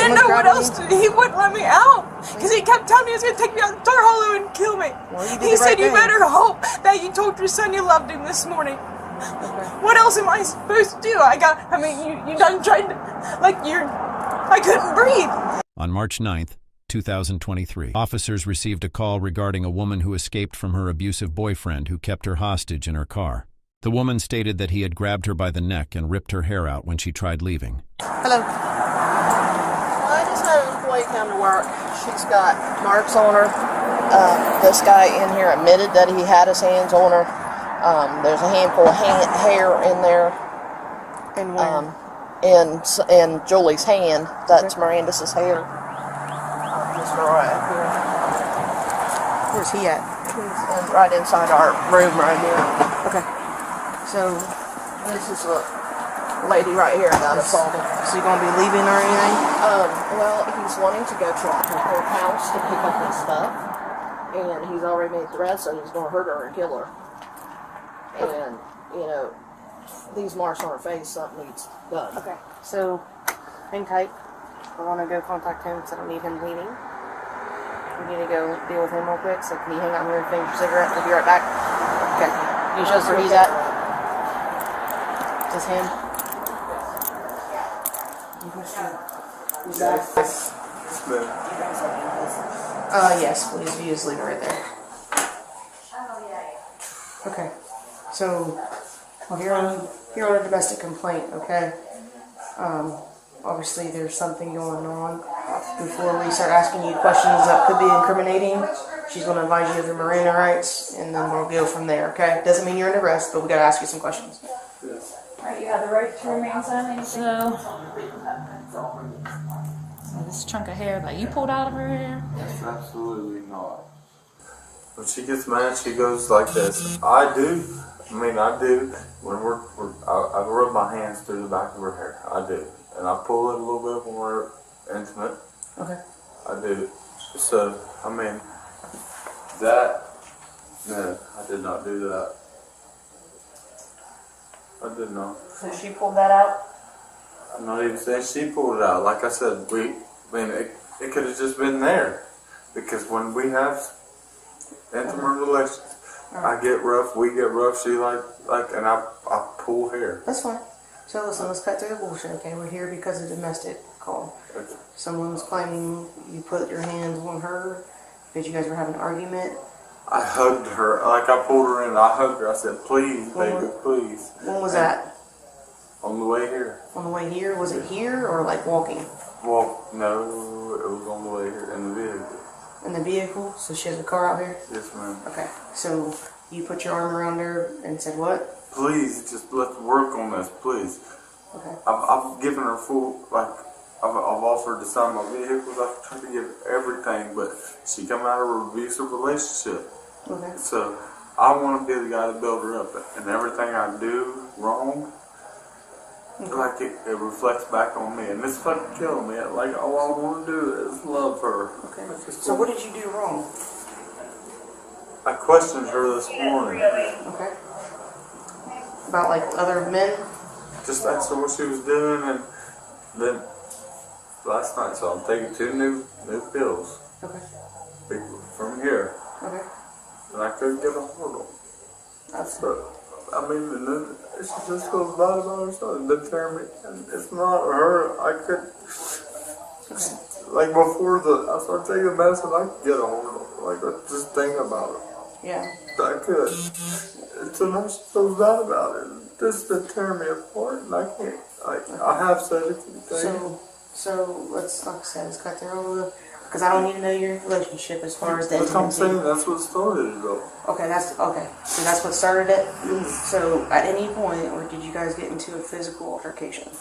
didn't know what else to do. He wouldn't let me out because he kept telling me he was going to take me out to Tar Hollow and kill me. Well, you did He the right said, you thing. better hope that you told your son you loved him this morning. Okay. What else am I supposed to do? You done tried to, I couldn't breathe. On March 9th, 2023, officers received a call regarding a woman who escaped from her abusive boyfriend who kept her hostage in her car. The woman stated that he had grabbed her by the neck and ripped her hair out when she tried leaving. Hello. I just had an employee come to work. She's got marks on her. This guy in here admitted that he had his hands on her. There's a handful of hair in there. And where? In Julie's hand. That's Mirandas's hair. Just right up here. Where's he at? He's right inside our room right here. Okay. So, This is the lady right here that assaulted. is he going to be leaving or anything? Well, he's wanting to go to her house to pick up his stuff. And he's already made threats that he's going to hurt her and kill her. And, these marks on her face, something needs done. Okay. So, hang tight. I want to go contact him because I don't need him leaving. We need to go deal with him real quick. So, can you hang out here and finish your cigarette? I'll be right back. Okay. Can you show us where he's at? Is this him? Who's that? Yes, please. You just leave it right there. Okay. So, well, here on a domestic complaint, okay? Obviously there's something going on. Before we start asking you questions that could be incriminating, she's going to advise you of your Miranda rights, and then we'll go from there, okay? Doesn't mean you're under arrest, but we got to ask you some questions. Alright, you have the right to remain silent. So this chunk of hair that you pulled out of her hair? That's absolutely not. When she gets mad, she goes like this. I do. When I rub my hands through the back of her hair. I do. And I pull it a little bit when we're intimate. Okay. I do. So, no, I did not do that. I did not. So she pulled that out? I'm not even saying she pulled it out. Like I said, it could have just been there. Because when we have intimate relations, I get rough, we get rough, she and I pull hair. That's fine. So listen, let's cut through the bullshit, okay? We're here because of domestic call. Okay. Someone's claiming you put your hands on her because you guys were having an argument. I hugged her, I pulled her in, I hugged her, I said, please, baby, please. When was that? On the way here. On the way here? Was it here or like walking? Well, no, it was on the way here, in the vehicle. In the vehicle? So she has a car out here? Yes, ma'am. Okay. So you put your arm around her and said what? Please, just let's work on this, please. Okay. I've given her full, I've offered to sign my vehicles, I've tried to give everything, but she come out of an abusive relationship. Okay. So, I want to be the guy to build her up, and everything I do wrong, it reflects back on me, and it's fucking killing me. All I want to do is love her. Okay. So what did you do wrong? I questioned her this morning. Okay. About other men? Just asked her what she was doing, and then last night, so I'm taking 2 new pills. Okay. From here. Okay. And I couldn't get a hold of them. That's and then she just goes bad about herself and deter me. And it's not her. I could, before I started taking medicine, I could get a hold of them. Just think about it. yeah. I could. So now she feels bad about it. This is tearing me apart, and I can't. I have said it to the So let's, like I said, let's cut through all the, because I don't need to know your relationship as far as the That's what I'm intimacy. saying. That's what started it, though. Okay, okay. So that's what started it. So at any point, or did you guys get into a physical altercation?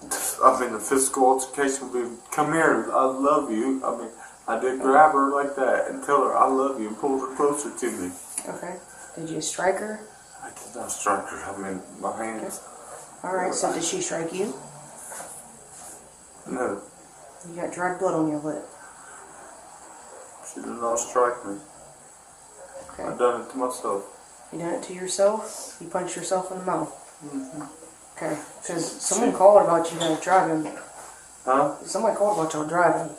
The physical altercation would be, come here, I love you. I did grab her like that and tell her I love you and pull her closer to me. Okay. Did you strike her? I did not strike her. My hands. Okay. All right. So did she strike you? No. You got dried blood on your lip. She did not strike me. Okay. I done it to myself. You done it to yourself? You punched yourself in the mouth? Mm-hmm. Okay. Because someone called about you guys driving. Huh? Somebody called about y'all driving.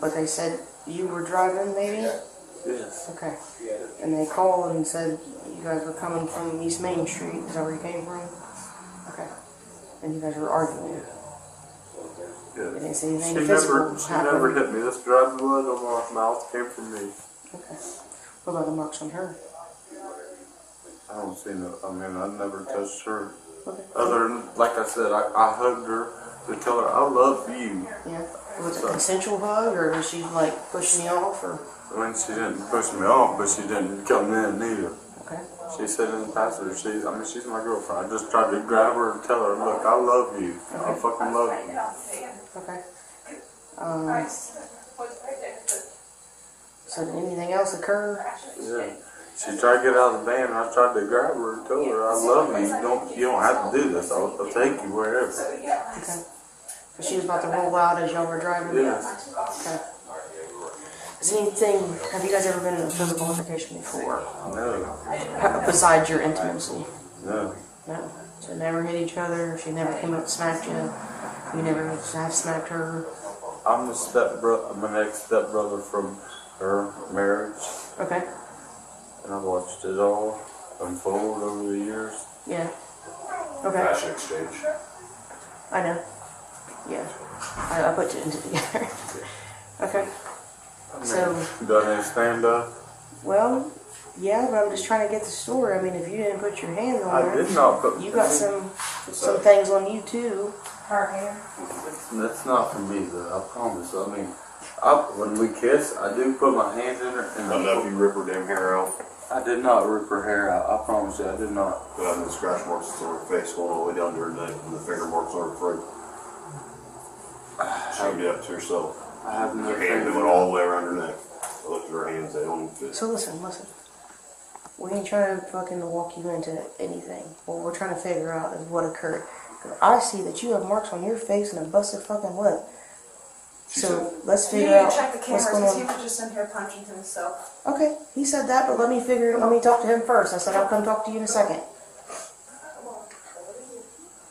But they said you were driving, maybe? Yes. Okay. And they called and said you guys were coming from East Main Street. Is that where you came from? Okay. And you guys were arguing. Yes. They didn't say anything She physical she happened. never hit me. This driving blood on my mouth came from me. Okay. What about the marks on her? I don't see no. I mean, I never touched her. Okay. Other than, like I said, I hugged her to tell her I love you. Yeah. Was it a consensual hug, or was she like pushing you off, or? I mean, she didn't push me off, but she didn't come in either. Okay. She said in the passenger, she's my girlfriend. I just tried to grab her and tell her, look, I love you. I fucking love you. Okay. So did anything else occur? Yeah. She tried to get out of the van, and I tried to grab her and tell her, I love you. You don't have to do this. I'll take you wherever. Okay. So she was about to roll out as y'all were driving? Yes. Okay. Is anything, have you guys ever been in a physical altercation before? No. Besides your intimacy? No. No. So never hit each other? She never came up and smacked you? You never have smacked her? I'm my next stepbrother from her marriage. Okay. And I've watched it all unfold over the years. Yeah. Okay. Fashion exchange. I know. Yeah. I put two and two together. Okay. I mean, So, do I need to stand up? well, yeah, but I'm just trying to get the story. I mean, if you didn't put your hands on I her, did not put. you got some things on you too. Her hair. That's not for me, though. I promise. I mean, when we kiss, I do put my hands in her. And I know if you rip her damn hair out. I did not rip her hair out. I promise you, I did not. But I have the scratch marks on her face going all the way down to her neck and the finger marks on her throat. She can get up to herself. I have no Her hand went all the way around her neck. I looked at her hands, they don't fit. So listen. We ain't trying to fucking walk you into anything. What we're trying to figure out is what occurred. 'Cause I see that you have marks on your face and a busted fucking lip. So let's You figure need to out check the what's cameras going because he on. was just in here punching himself. Okay, he said that, but let me talk to him first. I said I'll come talk to you in a second.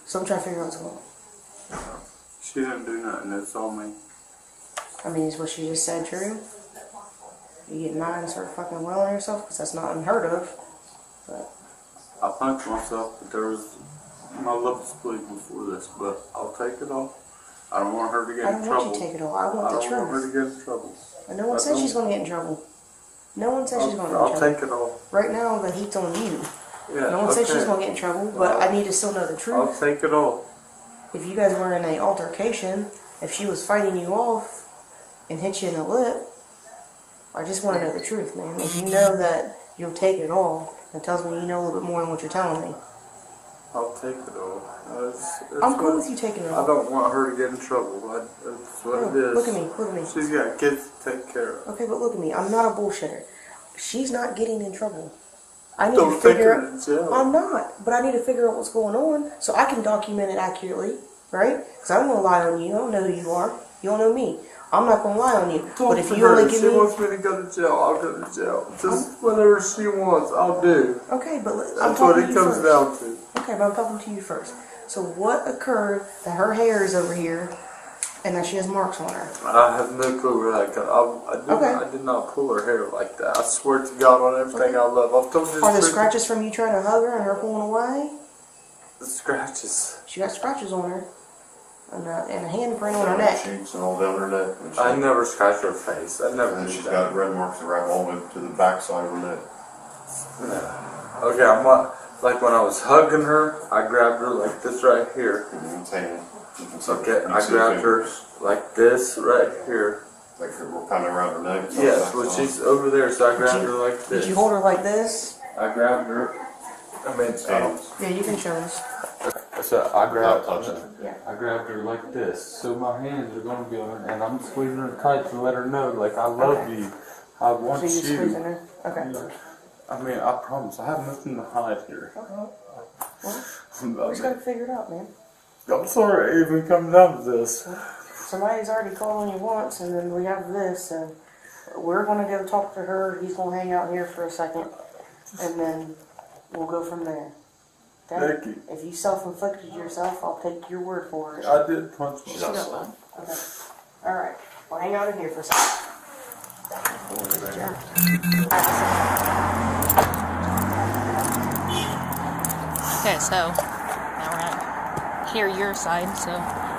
So I'm trying to figure out what's going on. She didn't do nothing. It's all me. I mean, is what she just said true? You get mad and start fucking wailing yourself? Because that's not unheard of. But I punched myself, but my lip was bleeding before this, but I'll take it off. I don't want her to get I in don't trouble. want you to take it all. I want the I don't want her truth. to get in trouble. And no one says she's going to get in trouble. No one says she's going to get in I'll trouble. take it off. Right now, the heat's on you. Yeah, No one says she's okay. going to get in trouble, but I need to still know the I'll truth. take it off. If you guys were in an altercation, if she was fighting you off and hit you in the lip, I just want to know the truth, man. If you know that you'll take it all, it tells me you know a little bit more than what you're telling me. I'll take it off. I'm cool with you taking it I off. don't want her to get in trouble. That's what it is. Look at me, look at me. She's got kids to take care of. Okay, but look at me. I'm not a bullshitter. She's not getting in trouble. I need Don't to figure take her out. to jail. I'm not, but I need to figure out what's going on so I can document it accurately, right? Because I don't want to lie on you. I don't know who you are. You don't know me. I'm not going to lie on you. But if you only give she me, wants me to go to jail, I'll go to jail. Just whatever she wants, I'll do. okay, but I'm That's talking what to it you comes first. down to. Okay, but I'm talking to you first. So what occurred that her hair is over here and that she has marks on her? I have no clue where that comes. I did not pull her hair like that. I swear to God on everything I love. I've told you Are the truth. scratches from you trying to hug her and her pulling away? The scratches. She got scratches on her and a handprint on her neck. Cheeks and all down her neck. And I never scratched her face. I never and did she's that. got red marks that wrap all the way to the back side of her neck. No. Okay, I'm like when I was hugging her, I grabbed her like this right here. And it's hand. Okay, I grabbed her like this right here. Like we're kind of around her neck. Yes, but she's over there, so I grabbed her like this. Did you hold her like this? I grabbed her. I mean, Yeah, you can show us. so I grabbed. Without touching. Yeah. I grabbed her like this, so my hands are gonna be on her, and I'm squeezing her tight to let her know, like I love you, I want So you're squeezing you. her? Okay. I mean, I promise, I have nothing to hide here. Well, we just gotta figure it out, man. I'm sorry I even come down to this. Somebody's already called on you once, and then we have this, and we're gonna go talk to her. He's gonna hang out here for a second, and then we'll go from there. Okay? Thank you. If you self-inflicted yourself, I'll take your word for it. I did punch She's myself. outside. Okay. Alright. Well, hang out in here for a second. Okay, so now we're gonna hear your side. So,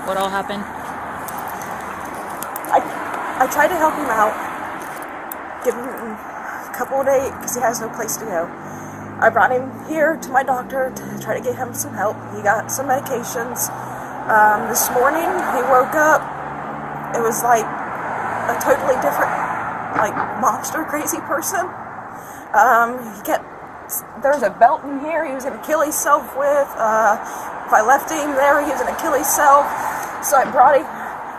what all happened? I tried to help him out, give him a couple of days because he has no place to go. I brought him here to my doctor to try to get him some help. He got some medications. This morning he woke up. It was like a totally different, like, monster crazy person. There was a belt in here he was going to kill himself with. If I left him there, he was going to kill himself. So I brought him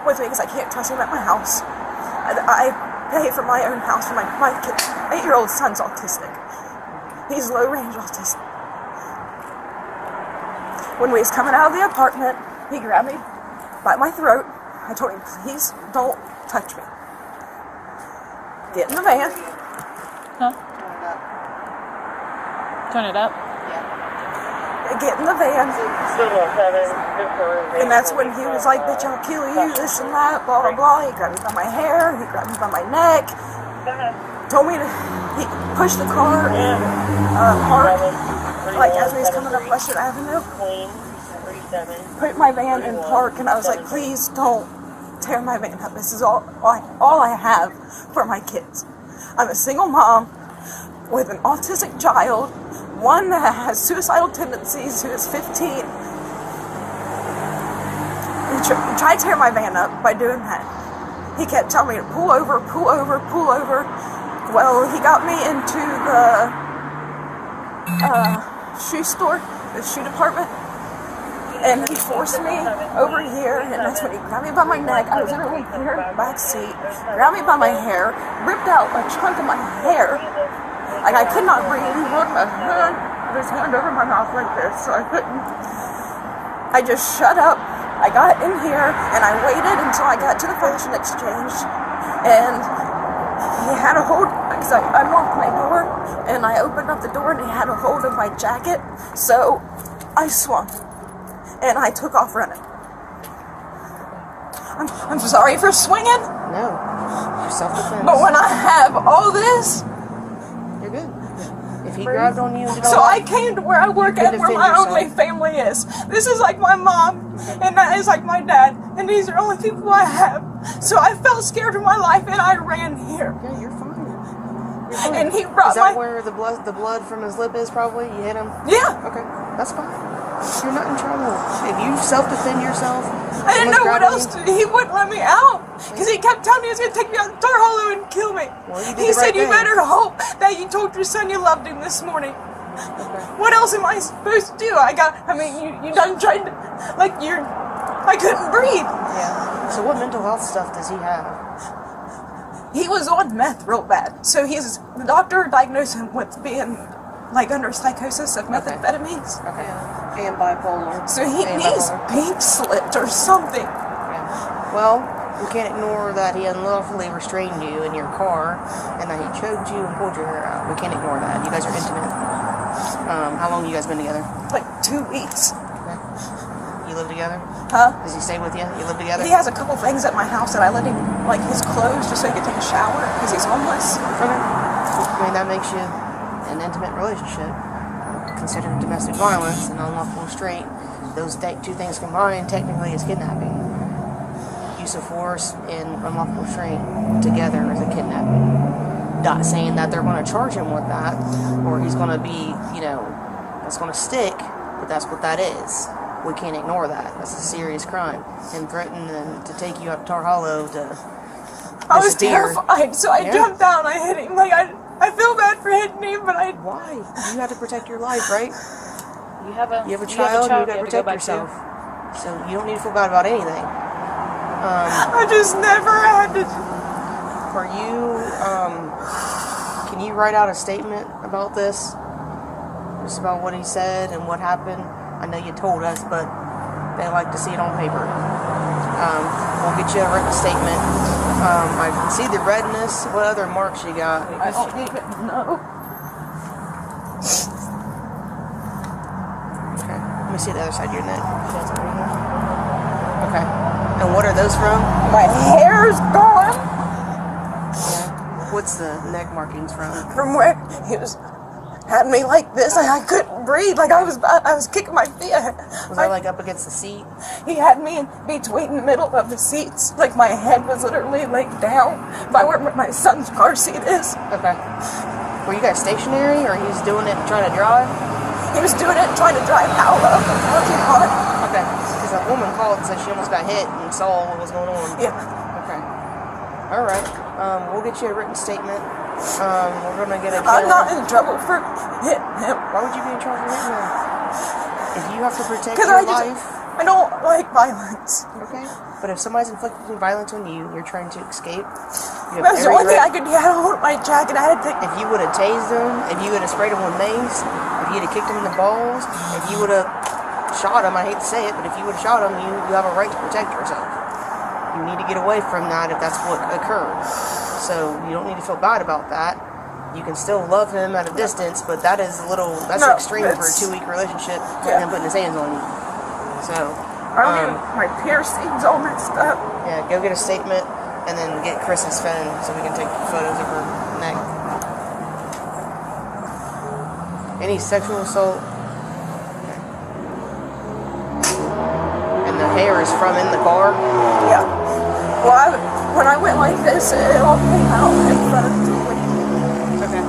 with me because I can't trust him at my house. I pay for my own house for my kid. 8-year-old son's autistic. He's low-range autistic. When we was coming out of the apartment, he grabbed me by my throat. I told him, please don't touch me. Get in the van. Huh? Turn it up. Get in the van. And that's when he was like, bitch, I'll kill you, this and that, blah, blah, blah. He grabbed me by my hair. He grabbed me by my neck. Told me to push the car and park. Like, as we was coming up Western Avenue. Put my van in park, and I was like, please don't tear my van up. This is all I have for my kids. I'm a single mom with an autistic child, one that has suicidal tendencies, who is 15. He tried to tear my van up by doing that. He kept telling me to pull over, pull over, pull over. Well, he got me into the shoe store, the shoe department, and he forced me over here, and that's when he grabbed me by my neck. I was in a back seat, grabbed me by my hair, ripped out a chunk of my hair. Like, I could not breathe. He put his hand over my mouth like this, so I couldn't. I just shut up. I got in here, and I waited until I got to the fashion exchange, and he had a hold, because I unlocked my door, and I opened up the door, and he had a hold of my jacket, so I swung, and I took off running. I'm sorry for swinging. No. You're self-defense. But when I have all this, you're good. If he grabbed on you and did all so that, I came to where I work you at, can where defend my yourself. only family is. This is like my mom, and that is like my dad, and these are the only people I have. So I felt scared for my life, and I ran here. Yeah, you're fine. You're fine. And he brought Is that where the blood from his lip is? Probably you hit him. Yeah. Okay, that's fine. You're not in trouble. If you self-defend yourself, I didn't know what else you, to do. He wouldn't let me out because he kept telling me he was going to take me out to Tar Hollow and kill me. Well, you did He the right said, you thing. better hope that you told your son you loved him this morning. Okay. What else am I supposed to do? You done tried to, I couldn't breathe. Yeah. So what mental health stuff does he have? He was on meth real bad. So the doctor diagnosed him with being under psychosis of methamphetamines. Okay. And bipolar. So he needs pink slipped or something. Yeah. Well, we can't ignore that he unlawfully restrained you in your car and that he choked you and pulled your hair out. We can't ignore that. You guys are intimate. How long have you guys been together? Like 2 weeks. Okay. You live together? Huh? Does he stay with you? You live together? He has a couple things at my house that I let him, like his clothes, just so he could take a shower because he's homeless. Okay. I mean, that makes you an intimate relationship. Considered domestic violence and unlawful restraint. Those two things combined technically is kidnapping. Use of force and unlawful restraint together is a kidnapping. Not saying that they're going to charge him with that or he's going to be, that's going to stick, but that's what that is. We can't ignore that. That's a serious crime. And threatening to take you up Tar Hollow to I was disappear. terrified, so I jumped down. I hit him. I feel bad for hitting him, but Why? You have to protect your life, right? You have a child, you got to protect yourself. So you don't need to feel bad about anything. I just never had to. For you, can you write out a statement about this? Just about what he said and what happened? I know you told us, but they like to see it on paper. We'll get you a written statement. I can see the redness. What other marks you got? I don't even know. me see the other side of your neck. She has it right here. Okay. And what are those from? My hair's gone. Yeah. What's the neck markings from? From where he had me like this, and I couldn't breathe. Like I was kicking my feet. Was I like up against the seat? He had me in between the middle of the seats. Like my head was literally like down by where my son's car seat is. Okay. Were you guys stationary, or he's doing it trying to drive? He was doing it trying to drive out of the parking lot. Okay. Because a woman called and said she almost got hit and saw what was going on. Yeah. Okay. All right. We'll get you a written statement. We're gonna get a. I'm not in trouble for hitting him. Why would you be in trouble for hitting him? If you have to protect Because your life. I don't like violence. Okay. But if somebody's inflicting violence on you, you're trying to escape. You That was the only thing I could do. I had to hold my jacket. I had to. If you would have tased him, if you would have sprayed him with mace, if you would have kicked him in the balls, if you would have shot him, I hate to say it, but if you would have shot him, you have a right to protect yourself. You need to get away from that if that's what occurred. So you don't need to feel bad about that. You can still love him at a distance, but that is that's extreme for a 2-week relationship, him putting his hands on you. So my piercing's all messed up. yeah, go get a statement and then get Chris's phone so we can take photos of her neck. Any sexual assault? Okay. And the hair is from in the car? Yeah. Well, when I went like this, it all came out in front of the window. Okay.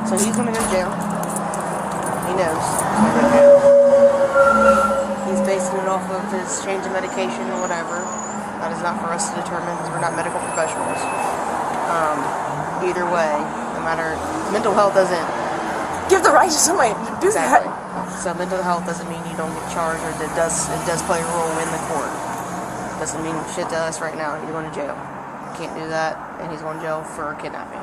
So he's gonna go to jail. He knows. He's basing it off of his change of medication or whatever. That is not for us to determine because we're not medical professionals. Either way, no matter, mental health doesn't Give the right to somebody to do exactly. that. So mental health doesn't mean you don't get charged, or it does play a role in the court. Doesn't mean shit to us right now. You're going to jail. Can't do that, and he's going to jail for kidnapping.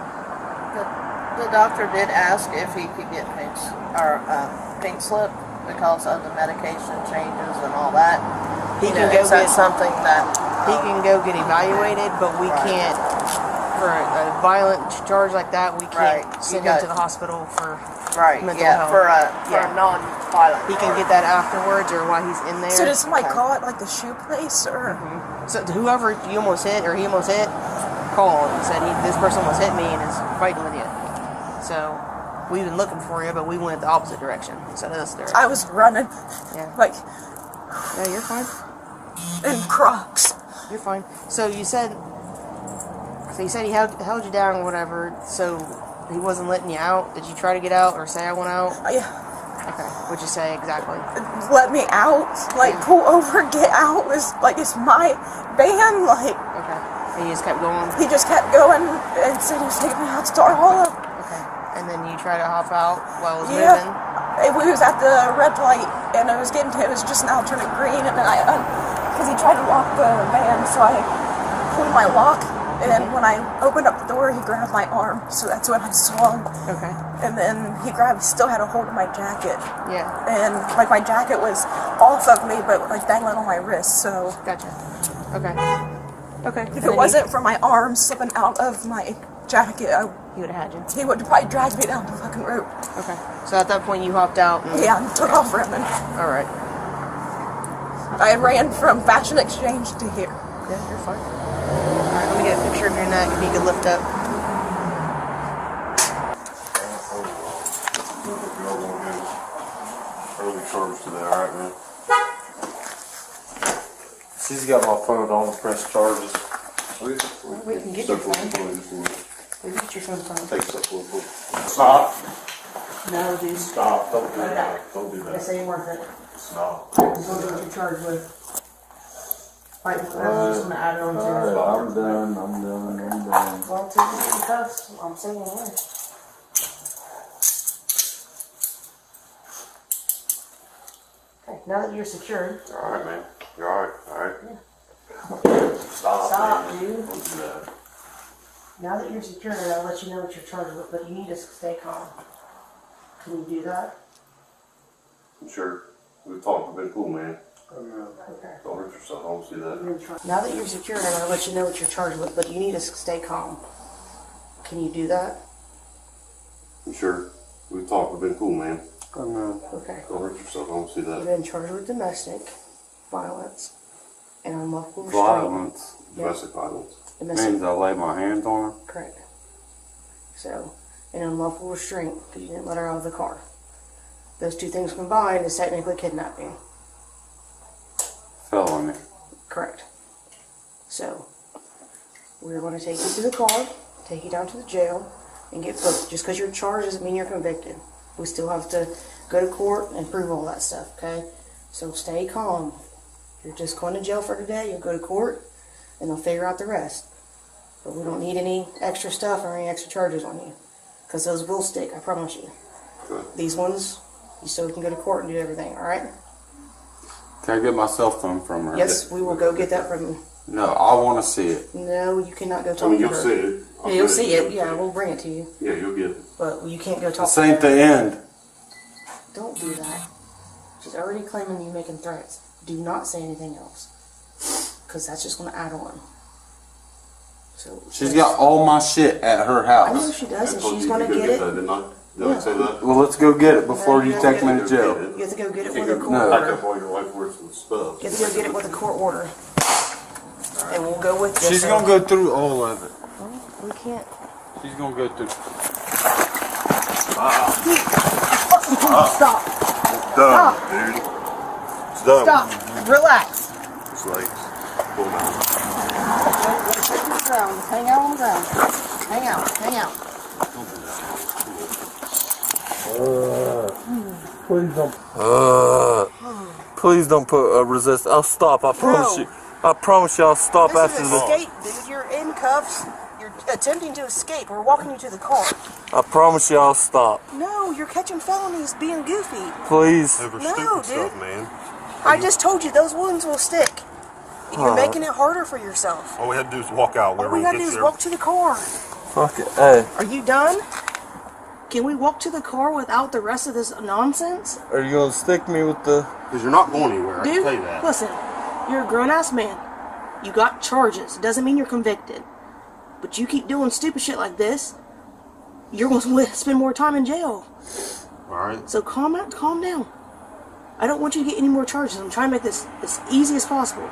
The doctor did ask if he could get pink slip because of the medication changes and all that. He can go get something that he can go get evaluated, but we can't for a violent charge like that. We can't send him to the hospital for mental health. for a non-violent. He can get that afterwards or while he's in there. So does somebody call it like the shoe place or? So whoever you almost hit or he almost hit, call and said this person almost hit me and is fighting with you. So we've been looking for you, but we went the opposite direction instead of this direction. I was running. Yeah. Like. Yeah, you're fine. In Crocs. You're fine. So you said he held you down or whatever. So he wasn't letting you out. Did you try to get out or say I want out? Yeah. Okay. What'd you say exactly? Let me out. Like pull over, get out. It's my van. Like. Okay. And you just kept going. He just kept going and said he was taking me out to Star Hollow. Okay. And then you try to hop out while it was Yeah. moving. We was at the red light, and it was just now turning green, and then because he tried to lock the van, so I pulled my lock, and when I opened up the door, he grabbed my arm, so that's when I swung. Okay. And then still had a hold of my jacket. Yeah. And like my jacket was off of me, but like dangling on my wrist, so. Gotcha. Okay. Okay. If it wasn't for my arm slipping out of my jacket, he would have had you. He would have probably dragged me down the fucking road. Okay. So at that point you hopped out and... Yeah, and took off running. Alright. I ran from Fashion Exchange to here. Yeah, you're fine. Alright, let me get a picture of your neck if you could lift up. Early charge today, alright, man? She's got my phone on, press charges. We can get your phone. We can get your phone. Take stuff real quick. Stop. No, dude. Stop. Don't do that. Don't do This that. ain't worth it. Stop. This is what you're charged with. Right, I'm just gonna add it on to it. I'm done. Well, take it in cuffs. I'm saying away. Okay, now that you're secured. Alright, man. You're alright, alright? Yeah. Stop, man. dude. Don't do that. Now that you're secured, I'll let you know what you're charged with, but you need to stay calm. Can you do that? I'm sure. We've talked, we've been cool, man. Okay. Don't hurt yourself. I don't see that. Now that you're secured, I'll let you know what you're charged with, but you need to stay calm. Can you do that? I'm sure. We've talked, we've been cool, man. Okay. Don't hurt yourself. I don't see You've that. been charged with domestic violence and unlawful restraint. Violence. Domestic violence. Domestic. Means I lay my hands on her. Correct. So, an unlawful restraint because you didn't let her out of the car. Those two things combined is technically kidnapping. Felony. Correct. So, we're going to take you to the car, take you down to the jail, and get booked. Just because you're charged doesn't mean you're convicted. We still have to go to court and prove all that stuff, okay? So stay calm. You're just going to jail for today. You'll go to court, and they'll figure out the rest. But we don't need any extra stuff or any extra charges on you. Because those will stick, I promise you. Good. These ones, you still can go to court and do everything, alright? Can I get my cell phone from her? Yes, we will go get that from you. No, I want to see it. No, you cannot go I talk mean, to you'll her. see it. Yeah, you'll see it. Yeah, we'll bring it to you. Yeah, you'll get it. But you can't go talk This to her. ain't the end. Don't do that. She's already claiming you making threats. Do not say anything else. Because that's just going to add on. So She's got all my shit at her I know house. she does, I and told she's you going to to go get it. that, didn't I? Did I say that? Well, let's go get it before No, you you take gotta me to jail. You have to go get it You with a can court No. pack order. up all your life worth of stuff. You have to go get it with a court order. And we'll go with this. She's gonna go through all of it. We can't. She's gonna go through. Stop. It's done, dude. It's done. Stop. Relax. It's like, pull down. Take the ground. Hang out on the ground. Hang out. Hang out. Please don't put resist. I'll stop. I promise you. I promise you I'll stop This after is this. escape, dude. You're in cuffs. You're attempting to escape. We're walking you to the car. I promise you I'll stop. No, you're catching felonies being goofy. Please. Over No, stupid dude. stuff, man. I just told you those wounds will stick. And you're making it harder for yourself. All we had to do is walk out. All we gotta do is walk to the car. Fuck it. Hey, Are you done? Can we walk to the car without the rest of this nonsense? are you gonna stick me with the? Because you're not going anywhere, I can Dude, tell you that. listen. You're a grown-ass man. You got charges. Doesn't mean you're convicted. But you keep doing stupid shit like this, you're going to spend more time in jail. Alright. So calm down. I don't want you to get any more charges. I'm trying to make this as easy as possible.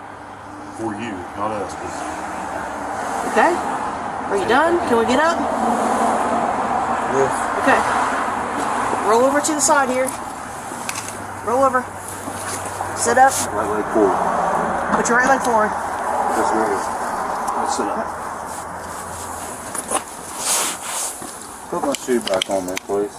For you, not us. 'Cause Okay? Are you done? Can we get up? Yes. Okay. Roll over to the side here. Roll over. Sit up. right leg forward. Put your right leg forward. Just right. Let's sit up. Put my shoe back on me, please.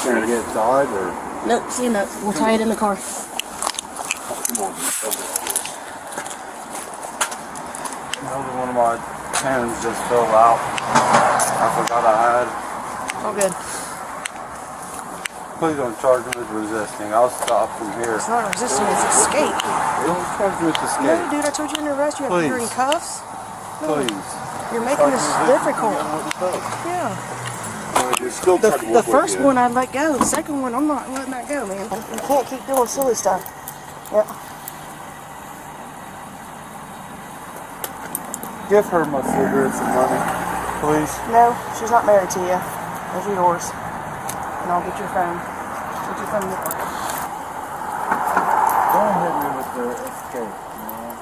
Can I get tied or? Nope, see enough. We'll tie it in the car. Come on. Another one of my pens just fell out. I forgot I had. All good. Please don't charge me with resisting. I'll stop from here. It's not resisting, it's escape. Don't charge me with No, escape. dude, I told you in arrest. You're in Please. cuffs. No, Please. you're making this difficult. Yeah. You're still trying to The walk first with one I let go. The second one, I'm not letting that go, man. You can't keep doing silly stuff. Yeah. Give her my cigarettes and money, please. No, she's not married to you. Those are yours. And I'll get your phone. Get your phone in the car. Don't hit me with the escape, man.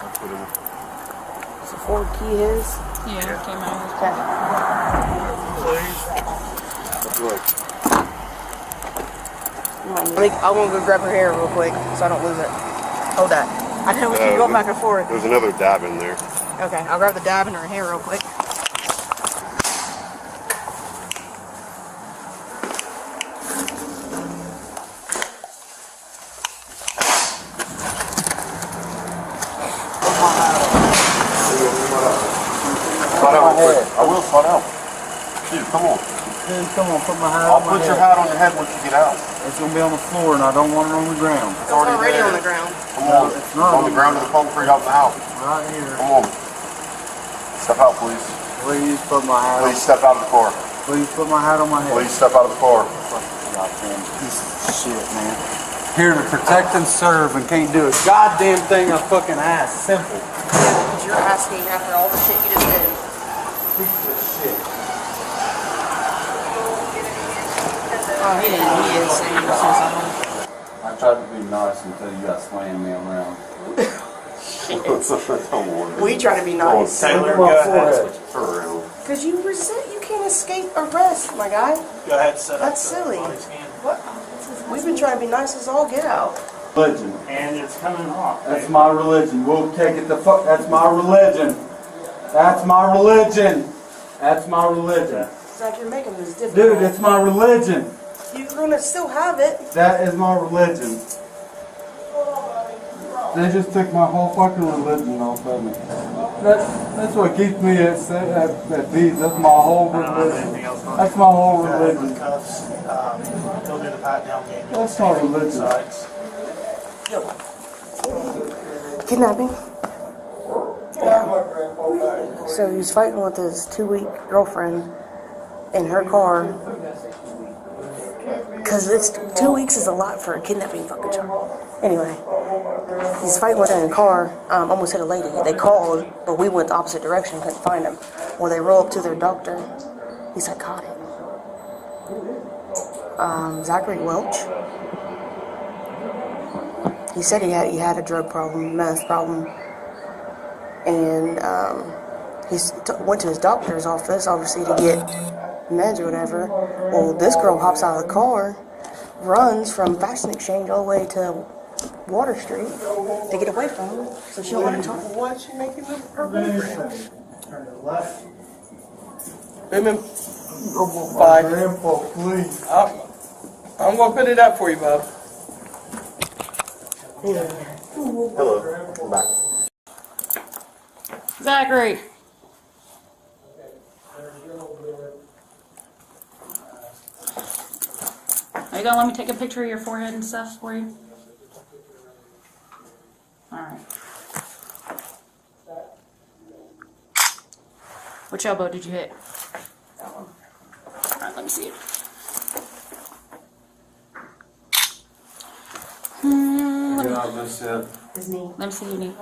That's what it is. Is the Ford key his? Yeah, came out. Okay. Look. I'm gonna go grab her hair real quick so I don't lose it. Hold that. I know we keep going back and forth. There's another dab in there. Okay, I'll grab the dab in her hair real quick. Spot out real quick. I will spot out. Dude, come on. Dude, come on, put my hat I'll on my put your head. hat on your head once you get out. It's gonna be on the floor, and I don't want it on the ground. It's already there. on the ground. Come on. it's not on the ground in the concrete out in the house. Right here. Come on. Step out, please. Please put my hat. Please step out of the car. Please put my hat on my head. Please step out of the car. Goddamn piece of shit, man. Here to protect and serve and can't do a goddamn thing I fucking asked. Simple. because you're asking after all the shit you just did. Piece of shit. Oh, he is saying suicidal. I tried to be nice until you got slammed me around. We try to be nice. Taylor, go ahead. For real. Because you can't escape arrest, my guy. Go ahead, set up. That's silly. What? We've been trying to be nice as all get out. Religion. And it's coming off. That's my religion. We'll take it the fuck. That's my religion. That's my religion. That's my religion. It's like you're making this difficult. Dude, it's my religion. You're gonna still have it. That is my religion. They just took my whole fucking religion off of me. That's what keeps me at peace. That's my whole religion. That's my whole religion. Cuffs. Go do the pat down game. That's my religion. Kidnapping. Yeah. So he was fighting with his 2-week girlfriend in her car. Because it's 2 weeks is a lot for a kidnapping fucking charge. Anyway, he's fighting with her in the car. Almost hit a lady. They called, but we went the opposite direction. Couldn't find him. Well, they roll up to their doctor. He's psychotic. Zachary Welch. He said he had a drug problem, meth problem, and he went to his doctor's office, obviously to get meds or whatever. Well, this girl hops out of the car, runs from Fashion Exchange all the way to Water Street to get away from him, so she don't want to talk. Why is she making her boyfriend? Turn to the left. Women, Bye. Grandpa, please. I'm gonna put it up for you, bub. Hello. I'm back. Zachary. Are you gonna let me take a picture of your forehead and stuff for you? Alright. Which elbow did you hit? That one. Alright, let me see it. Get out of this shit. His knee. Let me see your knee.